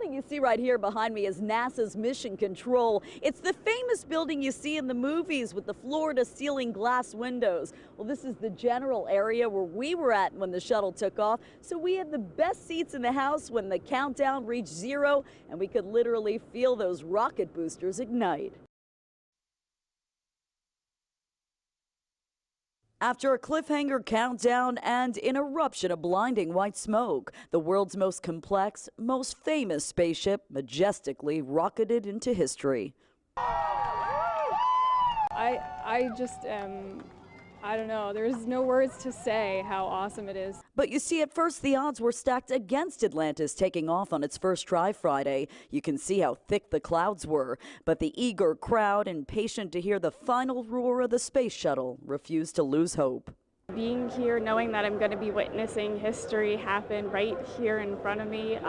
building you see right here behind me is NASA's Mission Control. It's the famous building you see in the movies with the floor-to-ceiling glass windows. Well, this is the general area where we were at when the shuttle took off, so we had the best seats in the house when the countdown reached 0, and we could literally feel those rocket boosters ignite. After a cliffhanger countdown and an eruption of blinding white smoke, the world's most complex, most famous spaceship majestically rocketed into history. I don't know, there's no words to say how awesome it is. But you see, at first the odds were stacked against Atlantis taking off on its first try Friday. You can see how thick the clouds were, but the eager crowd, impatient to hear the final roar of the space shuttle, refused to lose hope. Being here, knowing that I'm going to be witnessing history happen right here in front of me,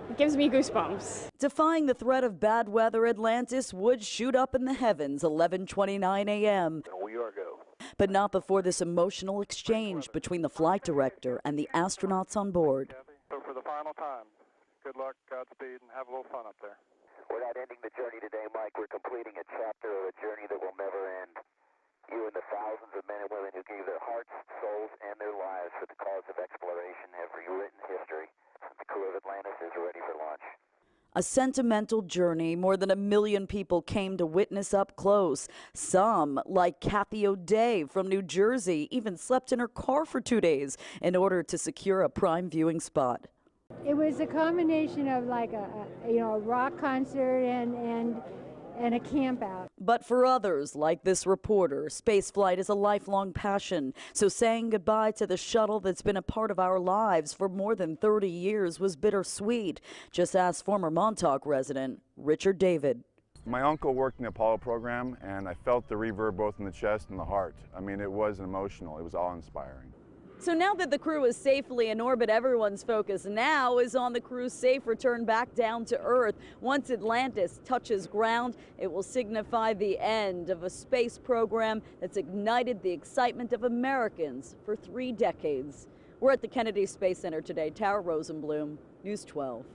it gives me goosebumps. Defying the threat of bad weather, Atlantis would shoot up in the heavens 11:29 a.m. We are go. But not before this emotional exchange between the flight director and the astronauts on board. So for the final time, good luck, Godspeed, and have a little fun up there. We're not ending the journey today, Mike. We're completing a chapter of a journey that will never end. You and the thousands of men and women who gave their hearts, souls, and their lives for the cause of exploration have rewritten history. The crew of Atlantis is ready for launch. A sentimental journey more than 1 million people came to witness up close. Some, like Kathy O'Day from New Jersey, even slept in her car for 2 days in order to secure a prime viewing spot. It was a combination of like a rock concert and a camp out. But for others, like this reporter, spaceflight is a lifelong passion. So saying goodbye to the shuttle that's been a part of our lives for more than 30 years was bittersweet. Just ask former Montauk resident Richard David. My uncle worked in the Apollo program, and I felt the reverb both in the chest and the heart. I mean, it was emotional. It was awe-inspiring. So now that the crew is safely in orbit, everyone's focus now is on the crew's safe return back down to Earth. Once Atlantis touches ground, it will signify the end of a space program that's ignited the excitement of Americans for 3 decades. We're at the Kennedy Space Center today. Tara Rosenblum, News 12.